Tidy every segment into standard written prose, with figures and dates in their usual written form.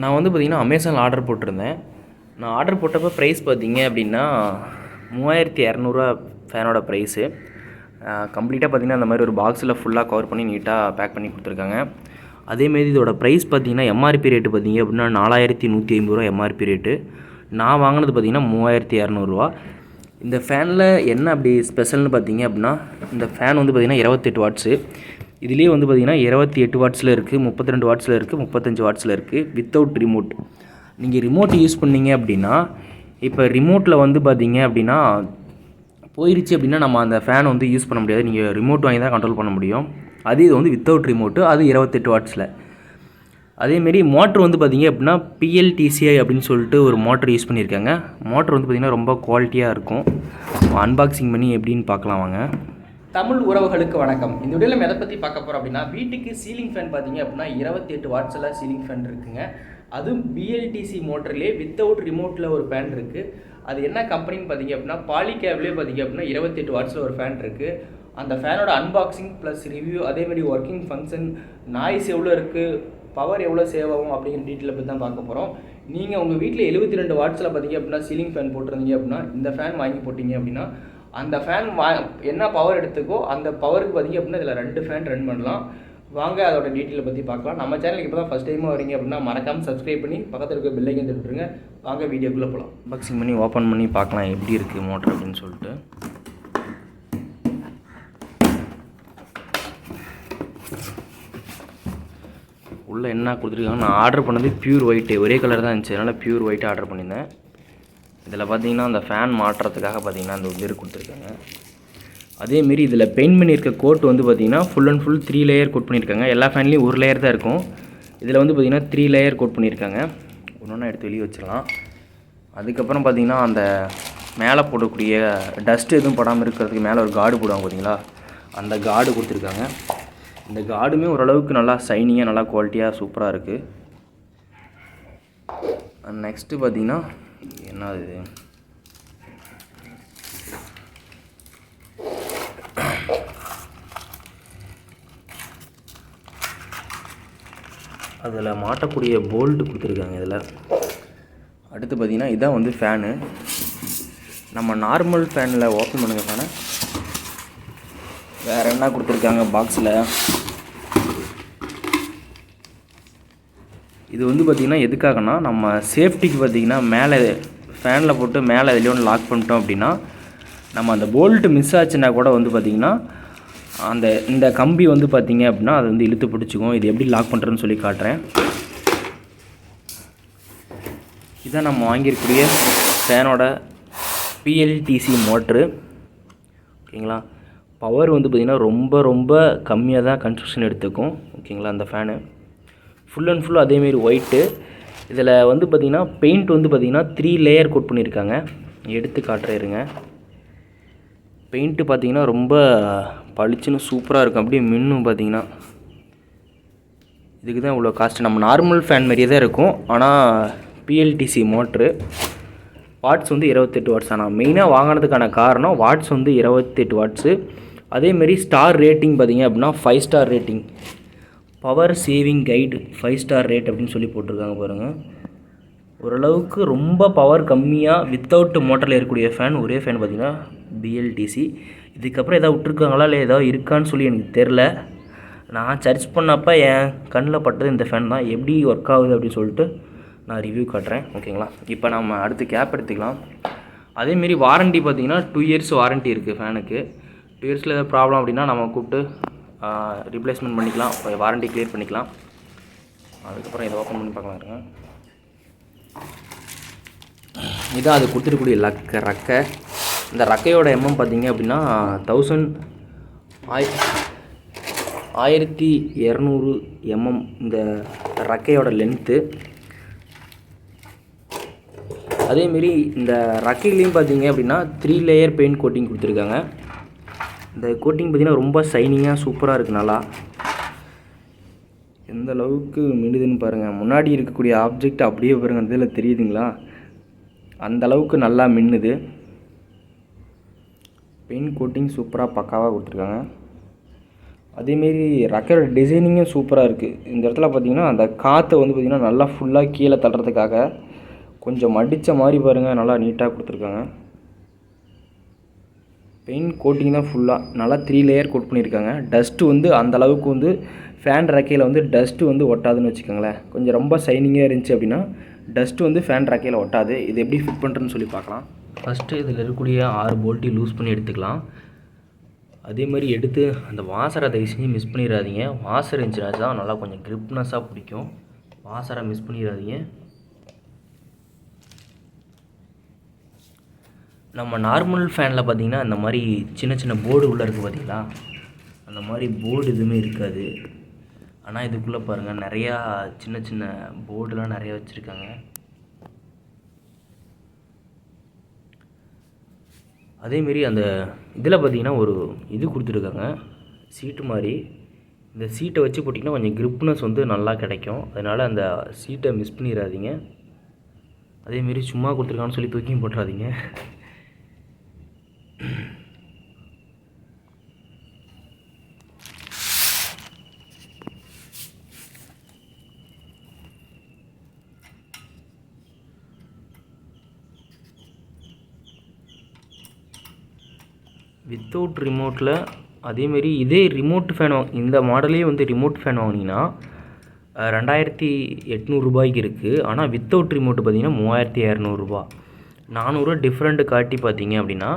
நான் வந்து பார்த்திங்கன்னா அமேசானில் ஆர்டர் போட்டிருந்தேன். நான் ஆர்டர் போட்டப்போ ப்ரைஸ் பார்த்திங்க அப்படின்னா 3200 ஃபேனோட ப்ரைஸு. கம்ப்ளீட்டாக பார்த்திங்கன்னா அந்த மாதிரி ஒரு பாக்ஸில் ஃபுல்லாக கவர் பண்ணி நீட்டாக பேக் பண்ணி கொடுத்துருக்காங்க. அதேமாரி இதோட ப்ரைஸ் பார்த்திங்கன்னா எம்ஆர்பி ரேட்டு பார்த்திங்க அப்படின்னா 4150 எம்ஆர்பி ரேட்டு. நான் வாங்கினது பார்த்திங்கன்னா 3200. இந்த ஃபேனில் என்ன அப்படி ஸ்பெஷல்னு பார்த்திங்க அப்படின்னா, இந்த ஃபேன் வந்து பார்த்திங்கன்னா 28 வாட்ஸு. இதுலேயே வந்து பார்த்திங்கன்னா 28 வாட்ஸில் இருக்குது, 32 வாட்ஸில் இருக்குது, 35 வாட்ஸில் இருக்குது, வித்தவுட் ரிமோட். நீங்கள் ரிமோட் யூஸ் பண்ணிங்க அப்படின்னா, இப்போ ரிமோட்டில் வந்து பார்த்திங்க அப்படின்னா போயிடுச்சு அப்படின்னா நம்ம அந்த ஃபேன் வந்து யூஸ் பண்ண முடியாது. நீங்கள் ரிமோட் வாங்கி தான் கண்ட்ரோல் பண்ண முடியும். அது இது வந்து வித்தவுட் ரிமோட்டு, அது 28 வாட்ஸில். அதேமாரி மோட்ரு வந்து பார்த்திங்க அப்படின்னா பிஎல்டிசிஐ அப்படின்னு சொல்லிட்டு ஒரு மோட்ரு யூஸ் பண்ணியிருக்காங்க. மோட்ரு வந்து பார்த்திங்கன்னா ரொம்ப குவாலிட்டியாக இருக்கும். அன்பாக்சிங் பண்ணி எப்படின்னு பார்க்கலாம் வாங்க. தமிழ் உறவுகளுக்கு வணக்கம். இந்த வீடியோவில் நம்ம எதை பற்றி பார்க்க போகிறோம் அப்படின்னா, வீட்டுக்கு சீலிங் ஃபேன் பார்த்தீங்க அப்படின்னா 28 வாட்ஸில் சீலிங் ஃபேன் இருக்குங்க. அதுவும் பிஎல்டிசி மோட்டர்லேயே வித்தவுட் ரிமோட்டில் ஒரு ஃபேன் இருக்குது. அது என்ன கம்பெனின்னு பார்த்தீங்க அப்படின்னா பாலிகேப்லேயே பார்த்தீங்க அப்படின்னா 28 வாட்ஸில் ஒரு ஃபேன் இருக்குது. அந்த ஃபேனோட அன்பாக்சிங் ப்ளஸ் ரிவ்யூ, அதேமாதிரி ஒர்க்கிங் ஃபங்க்ஷன், நாய்ஸ் எவ்வளோ இருக்குது, பவர் எவ்வளோ சேவ் ஆகும் அப்படிங்கிற டீட்டெயிலை பற்றி தான் பார்க்க போகிறோம். நீங்கள் உங்கள் வீட்டில் 72 வாட்ஸில் பார்த்தீங்க அப்படின்னா சீலிங் ஃபேன் போட்டிருந்தீங்க அப்படின்னா, இந்த ஃபேன் வாங்கி போட்டிங்க அப்படின்னா அந்த ஃபேன் என்ன பவர் எடுத்துக்கோ அந்த பவருக்கு பார்த்திங்க அப்படின்னா இதில் 2 ஃபேன் ரன் பண்ணலாம். வாங்க அதோட டீட்டெயிலை பற்றி பார்க்கலாம். நம்ம சேனலுக்கு இப்போ தான் ஃபஸ்ட் டைமாக வரீங்க அப்படின்னா மறக்காமல் சப்ஸ்கிரைப் பண்ணி பக்கத்தில் இருக்க பெல் ஐக்கன் தட்டுருங்க. வாங்க வீடியோக்குள்ளே போகலாம். அன்பாக்சிங் பண்ணி ஓப்பன் பண்ணி பார்க்கலாம் எப்படி இருக்குது மோட்டர் அப்படின்னு சொல்லிட்டு. உள்ளே என்ன கொடுத்துருக்காங்க, நான் ஆர்டர் பண்ணது பியூர் ஒயிட்டு, ஒரே கலர் தான் இருந்துச்சு, அதனால் பியூர் ஒயிட்டு ஆர்டர் பண்ணியிருந்தேன். இதில் பார்த்திங்கன்னா அந்த ஃபேன் மாட்டுறதுக்காக பார்த்திங்கன்னா அந்த உயர் கொடுத்துருக்காங்க. அதேமாரி இதில் பெயிண்ட் பண்ணியிருக்க கோட் வந்து பார்த்திங்கன்னா full and full 3 layer coat பண்ணியிருக்காங்க. எல்லா ஃபேன்லேயும் ஒரு லேயர் தான் இருக்கும். இதில் வந்து பார்த்திங்கன்னா 3 லேயர் கோட் பண்ணியிருக்காங்க. ஒன்று எடுத்து வெளியே வச்சிடலாம். அதுக்கப்புறம் பார்த்திங்கன்னா அந்த மேலே போடக்கூடிய டஸ்ட்டு எதுவும் படாமல் இருக்கிறதுக்கு மேலே ஒரு கார்டு போடுவாங்க பார்த்திங்களா, அந்த கார்டு கொடுத்துருக்காங்க. இந்த கார்டுமே ஓரளவுக்கு நல்லா சைனிங்காக நல்லா குவாலிட்டியாக சூப்பராக இருக்குது. நெக்ஸ்ட்டு பார்த்திங்கன்னா என்ன இது, அதில் மாட்டக்கூடிய போல்ட்டு கொடுத்துருக்காங்க இதில். அடுத்து பார்த்திங்கன்னா இதான் வந்து ஃபேனு. நம்ம நார்மல் ஃபேனில் ஓப்பன் பண்ணுங்க ஃபேனை. வேறு என்ன கொடுத்துருக்காங்க பாக்ஸில், இது வந்து பார்த்திங்கன்னா எதுக்காகனா நம்ம சேஃப்டிக்கு பார்த்திங்கன்னா மேலே ஃபேனில் போட்டு மேலே எதுலேயே ஒன்று லாக் பண்ணிட்டோம் அப்படின்னா நம்ம அந்த போல்ட்டு மிஸ் ஆச்சுன்னா கூட வந்து பார்த்திங்கன்னா அந்த இந்த கம்பி வந்து பார்த்திங்க அப்படின்னா அது வந்து இழுத்து பிடிச்சிக்கும். இது எப்படி லாக் பண்ணுறதுன்னு சொல்லி காட்டுறேன். இதான் நம்ம வாங்கியிருக்கக்கூடிய ஃபேனோட பிஎல்டிசி மோட்ரு. ஓகேங்களா, பவர் வந்து பார்த்திங்கன்னா ரொம்ப ரொம்ப கம்மியாக தான் கன்ஸ்ட்ரக்ஷன் எடுத்துக்கும். ஓகேங்களா, அந்த ஃபேனு ஃபுல் அண்ட் ஃபுல் அதேமாரி ஒயிட்டு. இதில் வந்து பார்த்திங்கன்னா பெயிண்ட் வந்து பார்த்திங்கன்னா 3 லேயர் கோட் பண்ணியிருக்காங்க. எடுத்து காட்டுறேருங்க. பெயிண்ட்டு பார்த்திங்கன்னா ரொம்ப பளிச்சுன்னு சூப்பராக இருக்கும், அப்படியே மின்னும் பார்த்திங்கன்னா. இதுக்கு தான் இவ்வளோ காஸ்ட்டு. நம்ம நார்மல் ஃபேன் மாதிரியே தான் இருக்கும், ஆனால் பிஎல்டிசி மோட்ரு. வாட்ஸ் வந்து 28 வாட்ஸ். ஆனால் மெயினாக வாங்கினதுக்கான காரணம் வாட்ஸ் வந்து 28 வாட்ஸு. அதேமாரி ஸ்டார் ரேட்டிங் பார்த்திங்க அப்படின்னா 5 star rating. Power saving guide 5 star rate அப்படின்னு சொல்லி போட்டிருக்காங்க பாருங்கள். ஓரளவுக்கு ரொம்ப பவர் கம்மியாக வித்தவுட் மோட்டரில் இருக்கக்கூடிய ஃபேன் ஒரே ஃபேன் பார்த்திங்கன்னா பிஎல்டிசி. இதுக்கப்புறம் எதாவது விட்டுருக்காங்களா இல்லை ஏதாவது இருக்கான்னு சொல்லி எனக்கு தெரில. நான் சர்ச் பண்ணப்போ என் கண்ணில் பட்டது இந்த ஃபேன் தான். எப்படி ஒர்க் ஆகுது அப்படின்னு சொல்லிட்டு நான் ரிவ்யூ காட்டுறேன். ஓகேங்களா, இப்போ நம்ம அடுத்து கேப் எடுத்துக்கலாம். அதேமாரி வாரண்ட்டி பார்த்திங்கன்னா 2 இயர்ஸ் வாரண்ட்டி இருக்குது ஃபேனுக்கு. 2 இயர்ஸில் ஏதாவது ப்ராப்ளம் அப்படின்னா நம்ம கூப்பிட்டு ரீப்ளேஸ்மெண்ட் பண்ணிக்கலாம், வாரண்ட்டி கிளியர் பண்ணிக்கலாம். அதுக்கப்புறம் இதை ஓப்பன் பண்ணி பார்க்கலாம் இருங்க. இதான் அது கொடுத்துருக்கூடிய ரக்கை. இந்த ரக்கையோட எம்எம் பார்த்திங்க அப்படின்னா 1200 எம்எம் இந்த ரக்கையோட லென்த்து. அதேமாரி இந்த ரக்கையிலையும் பார்த்திங்க அப்படின்னா 3 லேயர் பெயிண்ட் கோட்டிங் கொடுத்துருக்காங்க. இந்த கோட்டிங் பார்த்திங்கன்னா ரொம்ப ஷைனிங்காக சூப்பராக இருக்குது. நல்லா எந்த அளவுக்கு மின்னுதுன்னு பாருங்கள். முன்னாடி இருக்கக்கூடிய ஆப்ஜெக்ட் அப்படியே பாருங்கள், இதில் தெரியுதுங்களா, அந்த அளவுக்கு நல்லா மின்னுது. பெயிண்ட் கோட்டிங் சூப்பராக பக்காவாக கொடுத்துருக்காங்க. அதேமாரி ரக்கையோட டிசைனிங்கும் சூப்பராக இருக்குது. இந்த இடத்துல பார்த்திங்கன்னா அந்த காற்றை வந்து பார்த்திங்கன்னா நல்லா ஃபுல்லாக கீழே தள்ளுறதுக்காக கொஞ்சம் மடித்த மாதிரி பாருங்கள், நல்லா நீட்டாக கொடுத்துருக்காங்க. பெயிண்ட் கோட்டிங் தான் ஃபுல்லாக நல்லா 3 லேயர் கோட் பண்ணியிருக்காங்க. டஸ்ட்டு வந்து அந்த அளவுக்கு வந்து ஃபேன் ரெக்கையில் வந்து டஸ்ட்டு வந்து ஒட்டாதுன்னு வச்சுக்கோங்களேன். கொஞ்சம் ரொம்ப ஷைனிங்காக இருந்துச்சு அப்படின்னா டஸ்ட்டு வந்து ஃபேன் ரெக்கையில் ஒட்டாது. இது எப்படி ஃபிட் பண்ணுறதுன்னு சொல்லி பார்க்கலாம். ஃபஸ்ட்டு இதில் இருக்கக்கூடிய 6 போல்ட்டையும் லூஸ் பண்ணி எடுத்துக்கலாம். அதே மாதிரி எடுத்து அந்த வாசரை தயவு செஞ்சு மிஸ் பண்ணிடாதீங்க. வாசர் இருந்துச்சுன்னா தான் நல்லா கொஞ்சம் கிரிப்னஸாக பிடிக்கும். வாசரை மிஸ் பண்ணிடாதீங்க. நம்ம நார்மல் ஃபேனில் பார்த்திங்கன்னா அந்த மாதிரி சின்ன சின்ன போர்டு உள்ளே இருக்குது பார்த்திங்களா, அந்த மாதிரி போர்டு எதுவுமே இருக்காது. ஆனால் இதுக்குள்ளே பாருங்கள் நிறையா சின்ன சின்ன போர்டுலாம் நிறையா வச்சுருக்காங்க. அதேமாரி அந்த இதில் பார்த்திங்கன்னா ஒரு இது கொடுத்துருக்காங்க, சீட்டு மாதிரி. இந்த சீட்டை வச்சு போட்டிங்கன்னா கொஞ்சம் கிரிப்னஸ் வந்து நல்லா கிடைக்கும். அதனால் அந்த சீட்டை மிஸ் பண்ணிடாதீங்க. அதேமாரி சும்மா கொடுத்துருக்கான்னு சொல்லி தூக்கியும் போட்டுறாதீங்க. வித்தவுட் ரிமோட்டில் அதேமாரி இதே ரிமோட் ஃபேன் இந்த மாடலே வந்து ரிமோட் ஃபேன் வாங்கினீங்கன்னா 2800 ரூபாய்க்கு இருக்குது. ஆனால் வித்தவுட் ரிமோட்டு பார்த்திங்கன்னா 3200 ரூபா. 400 டிஃப்ரெண்ட்டு காட்டி பார்த்தீங்க அப்படின்னா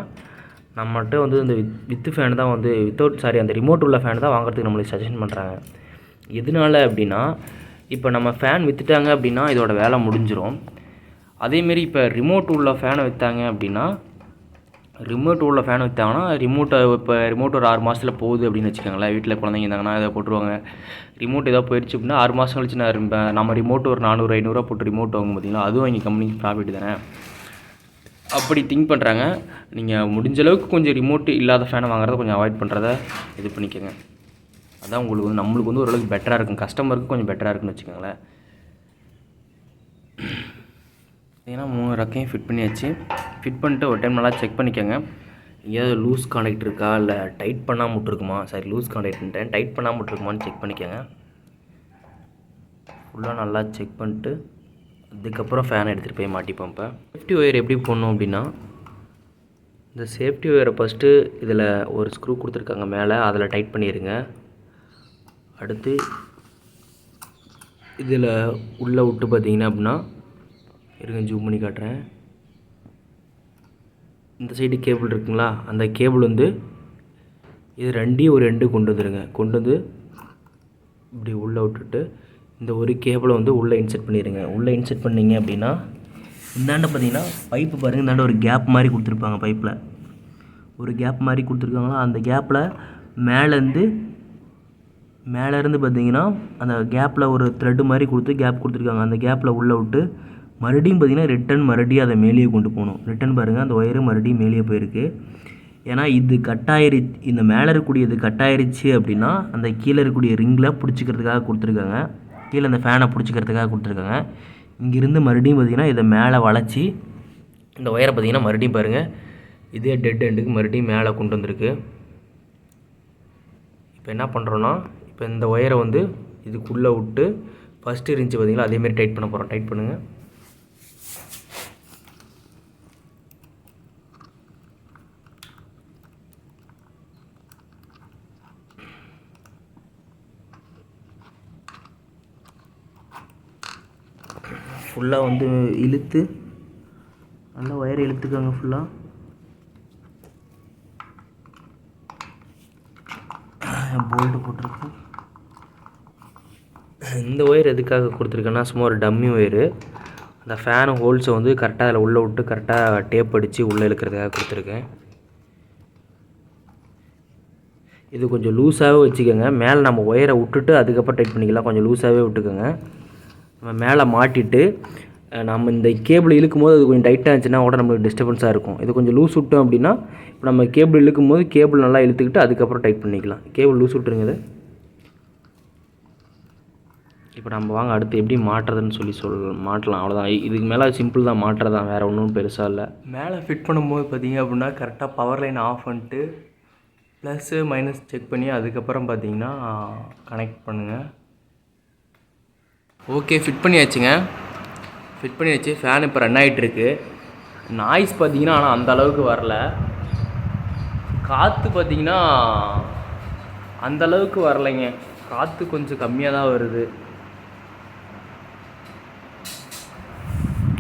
நம்மகிட்ட வந்து இந்த வித்து ஃபேன் தான் வந்து அந்த ரிமோட் உள்ள ஃபேன் தான் வாங்குறதுக்கு நம்மளுக்கு சஜஷன் பண்ணுறாங்க. எதனால அப்படின்னா இப்போ நம்ம ஃபேன் விற்றுட்டாங்க அப்படின்னா இதோட வேலை முடிஞ்சிடும். அதேமாரி இப்போ ரிமோட் உள்ள ஃபேனை விற்றாங்க அப்படின்னா ரிமோட் உள்ள ஃபேன் விற்றாங்கன்னா ரிமோட் ஒரு 6 மாதத்தில் போகுது அப்படின்னு வச்சுக்கோங்களேன். வீட்டில் குழந்தைங்க இருந்தாங்கன்னா அதை போட்டுருவாங்க. ரிமோட் ஏதாவது போயிடுச்சு அப்படின்னா 6 மாதம் கழிச்சு நம்ம ரிமோட் ஒரு 400-500 போட்டு ரிமோட் வாங்கும் பார்த்தீங்களா, அதுவும் எங்கள் கம்பெனிக்கு ப்ராஃபிட் தானே. அப்படி திங்க் பண்ணுறாங்க. நீங்கள் முடிஞ்ச அளவுக்கு கொஞ்சம் ரிமோட் இல்லாத ஃபேனை வாங்குறத கொஞ்சம் அவாய்ட் பண்ணுறத இது பண்ணிக்கோங்க. அதான் உங்களுக்கு வந்து நம்மளுக்கு வந்து ஓரளவுக்கு பெட்டராக இருக்கும், கஸ்டமருக்கு கொஞ்சம் பெட்டராக இருக்குன்னு வச்சுக்கோங்களேன். ஏன்னா 3 ரெக்கையும் ஃபிட் பண்ணியாச்சு. ஃபிட் பண்ணிட்டு ஒரு டைம் நல்லா செக் பண்ணிக்கோங்க. எங்கேயாவது லூஸ் கான்டாக்ட் இருக்கா, இல்லை டைட் பண்ணாமல் விட்ருக்குமா, லூஸ் கான்டாக்ட்ன்ட்டேன், டைட் பண்ணாமல் விட்ருக்குமான்னு செக் பண்ணிக்கோங்க. ஃபுல்லாக நல்லா செக் பண்ணிட்டு அதுக்கப்புறம் ஃபேனை எடுத்துகிட்டு போய் மாட்டிப்போம். இப்போ சேஃப்டி ஒயர் எப்படி போடணும் அப்படின்னா, இந்த சேஃப்டி ஒயரை ஃபஸ்ட்டு இதில் ஒரு ஸ்க்ரூ கொடுத்துருக்காங்க மேலே, அதில் டைட் பண்ணிடுங்க. அடுத்து இதில் உள்ளே விட்டு பார்த்தீங்கன்னா அப்படின்னா இருங்க ஜூம் பண்ணி காட்டுறேன். இந்த சைடு கேபிள் இருக்குங்களா, அந்த கேபிள் வந்து இது ரெண்டையும் ஒரு எண்டு கொண்டு வந்துடுங்க. கொண்டு வந்து இப்படி உள்ளே விட்டுட்டு இந்த ஒரு கேபிளை வந்து உள்ளே இன்செர்ட் பண்ணிடுங்க. உள்ளே இன்செர்ட் பண்ணிங்க அப்படின்னா இந்தாண்ட பார்த்தீங்கன்னா பைப்பு பாருங்கள், இந்தாண்ட ஒரு கேப் மாதிரி கொடுத்துருப்பாங்க. பைப்பில் ஒரு கேப் மாதிரி கொடுத்துருக்காங்களா, அந்த கேப்பில் மேலேருந்து பார்த்தீங்கன்னா அந்த கேப்பில் ஒரு த்ரெட்டு மாதிரி கொடுத்து கேப் கொடுத்துருக்காங்க. அந்த கேப்பில் உள்ளே விட்டு மறுபடியும் பார்த்திங்கன்னா மறுபடியும் அதை மேலேயே கொண்டு போகணும். பாருங்கள், அந்த ஒயரு மறுபடியும் மேலேயே போயிருக்கு. ஏன்னா இது இந்த மேலே இருக்கக்கூடியது கட்டாயிருச்சு அப்படின்னா அந்த கீழே இருக்கக்கூடிய ரிங்கில் பிடிச்சிக்கிறதுக்காக கொடுத்துருக்காங்க. கீழே அந்த ஃபேனை பிடிச்சிக்கிறதுக்காக கொடுத்துருக்காங்க. இங்கேருந்து மறுபடியும் பார்த்திங்கன்னா இதை மேலே வளைச்சி இந்த ஒயரை பார்த்திங்கன்னா மறுபடியும் பாருங்கள் இதே டெட் எண்டுக்கு மறுபடியும் மேலே கொண்டு வந்திருக்கு. இப்போ என்ன பண்ணுறோன்னா, இப்போ இந்த ஒயரை வந்து இதுக்குள்ளே விட்டு ஃபஸ்ட்டு இருந்துச்சு பார்த்திங்களா, அதேமாரி டைட் பண்ண போகிறோம். டைட் பண்ணுங்கள். ஃபுல்லாக வந்து இழுத்து நல்லா ஒயரை இழுத்துக்காங்க. ஃபுல்லாக போல்ட்டு போட்டிருக்கு. இந்த ஒயர் எதுக்காக கொடுத்துருக்கேன்னா சும்மா ஒரு டம்மி ஒயரு. அந்த ஃபேனு ஹோல்ஸை வந்து கரெக்டாக அதில் உள்ளே விட்டு கரெக்டாக டேப் அடித்து உள்ளே இழுக்கிறதுக்காக கொடுத்துருக்கேன். இது கொஞ்சம் லூஸாகவே வச்சுக்கோங்க. மேலே நம்ம ஒயரை விட்டுட்டு அதுக்கப்புறம் டைட் பண்ணிக்கலாம். கொஞ்சம் லூஸாகவே விட்டுக்கோங்க. நம்ம மேலே மாட்டிட்டு நம்ம இந்த கேபிள் இழுக்கும் போது அது கொஞ்சம் டைட்டாக இருந்துச்சுன்னா கூட நம்மளுக்கு டிஸ்டர்பன்ஸாக இருக்கும். இது கொஞ்சம் லூஸ் விட்டோம் அப்படின்னா இப்போ நம்ம கேபிள் இழுக்கும் போது கேபிள் நல்லா இழுத்துக்கிட்டு அதுக்கப்புறம் டைட் பண்ணிக்கலாம். கேபிள் லூஸ் விட்டுருங்க. இது இப்போ நம்ம வாங்க அடுத்து எப்படி மாட்டுறதுன்னு மாட்டலாம். அவ்வளோதான். இதுக்கு மேலே சிம்பிள் தான், மாட்டுறதான், வேறு ஒன்றும் பெருசாக இல்லை. மேலே ஃபிட் பண்ணும்போது பார்த்தீங்க அப்படின்னா கரெக்டாக பவர் லைன் ஆஃப் பண்ணிட்டு ப்ளஸ்ஸு மைனஸ் செக் பண்ணி அதுக்கப்புறம் பார்த்தீங்கன்னா கனெக்ட் பண்ணுங்கள். ஓகே, ஃபிட் பண்ணியாச்சுங்க. ஃபிட் பண்ணியாச்சு. ஃபேன் இப்போ ரன் ஆகிட்டுருக்கு. நாய்ஸ் பார்த்தீங்கன்னா ஆனால் அந்த அளவுக்கு வரல. காற்று பார்த்தீங்கன்னா அந்தளவுக்கு வரலைங்க. காற்று கொஞ்சம் கம்மியாக தான் வருது.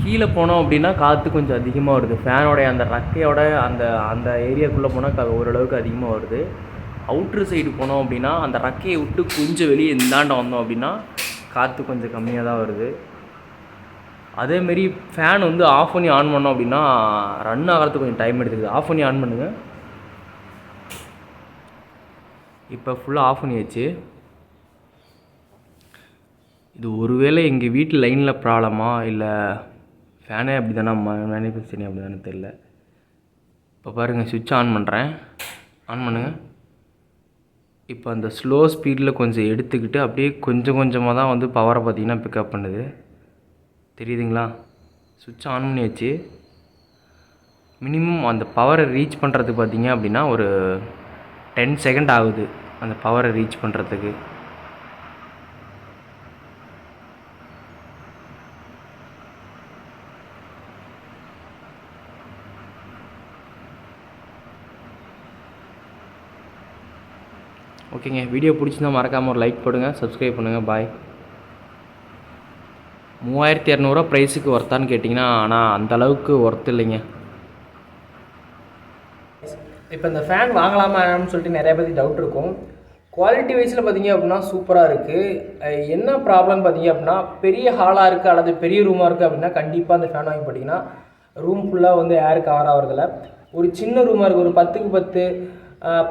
கீழே போனோம் அப்படின்னா காற்று கொஞ்சம் அதிகமாக வருது. ஃபேனோடைய அந்த ரக்கையோட அந்த அந்த ஏரியாக்குள்ளே போனால் ஓரளவுக்கு அதிகமாக வருது. அவுட்ரு சைடு போனோம் அப்படின்னா அந்த ரக்கையை விட்டு கொஞ்சம் வெளியே இந்தாண்ட வந்தோம் அப்படின்னா காற்று கொஞ்சம் கம்மியாக தான் வருது. அதேமாரி ஃபேன் வந்து ஆஃப் பண்ணி ஆன் பண்ணோம் அப்படின்னா ரன் ஆகிறதுக்கு கொஞ்சம் டைம் எடுத்துக்குது. ஆஃப் பண்ணி ஆன் பண்ணுங்கள். இப்போ ஃபுல்லாக ஆஃப் பண்ணியாச்சு. இது ஒருவேளை எங்கள் வீட்டு லைனில் ப்ராப்ளமா இல்லை ஃபேனே அப்படி தானே மேனுஃபேக்சரிங் அப்படி தானே தெரில. இப்போ பாருங்கள், சுவிட்ச் ஆன் பண்ணுறேன். ஆன் பண்ணுங்கள். இப்போ அந்த ஸ்லோ ஸ்பீடில் கொஞ்சம் எடுத்துக்கிட்டு அப்படியே கொஞ்சம் கொஞ்சமாக தான் வந்து பவரை பார்த்திங்கன்னா பிக்கப் பண்ணுது. தெரியுதுங்களா? சுவிட்ச் ஆன் பண்ணியாச்சு. மினிமம் அந்த பவரை ரீச் பண்ணுறதுக்கு பார்த்திங்க அப்படின்னா ஒரு 10 செகண்ட் ஆகுது அந்த பவரை ரீச் பண்ணுறதுக்கு. ஓகேங்க, வீடியோ பிடிச்சிருந்தா மறக்காமல் ஒரு லைக் போடுங்க, சப்ஸ்கிரைப் பண்ணுங்கள். பாய். 3200 ப்ரைஸுக்கு ஒர்த்தான்னு கேட்டிங்கன்னா ஆனால் அந்தளவுக்கு ஒர்த் இல்லைங்க. இப்போ இந்த ஃபேன் வாங்கலாமா வேணாம்னு சொல்லிட்டு நிறைய பேருக்கு டவுட் இருக்கும். குவாலிட்டி வைஸில் பார்த்தீங்க அப்படின்னா சூப்பராக இருக்குது. என்ன ப்ராப்ளம் பார்த்தீங்க அப்படின்னா, பெரிய ஹாலாக இருக்குது அல்லது பெரிய ரூமாக இருக்குது அப்படின்னா கண்டிப்பாக அந்த ஃபேன் வாங்கி போட்டிங்கன்னா ரூம் ஃபுல்லாக வந்து ஏர் கவர் ஆகிறதில்ல. ஒரு சின்ன ரூமாக இருக்குது, ஒரு 10க்கு 10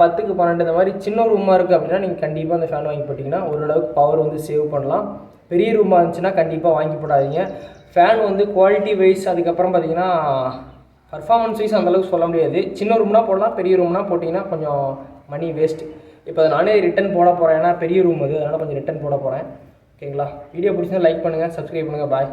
10க்கு 12 இந்த மாதிரி சின்ன ரூமாக இருக்குது அப்படின்னா நீங்கள் கண்டிப்பாக அந்த ஃபேன் வாங்கி போட்டிங்கன்னா ஓரளவுக்கு பவர் வந்து சேவ் பண்ணலாம். பெரிய ரூமாக இருந்துச்சுன்னா கண்டிப்பாக வாங்கி போடாதீங்க. ஃபேன் வந்து குவாலிட்டி வைஸ் அதுக்கப்புறம் பார்த்தீங்கன்னா பர்ஃபார்மன்ஸ் வைஸ் அந்தளவுக்கு சொல்ல முடியாது. சின்ன ரூம்னா போடலாம், பெரிய ரூம்னா போட்டிங்கன்னா கொஞ்சம் மணி வேஸ்ட்டு. இப்போ அதை நானே ரிட்டன் போட போகிறேன், ஏன்னா பெரிய ரூம் அது, அதனால் கொஞ்சம் ரிட்டன் போட போகிறேன். ஓகேங்களா? வீடியோ பிடிச்சா லைக் பண்ணுங்கள், சப்ஸ்கிரைப் பண்ணுங்கள். பாய்.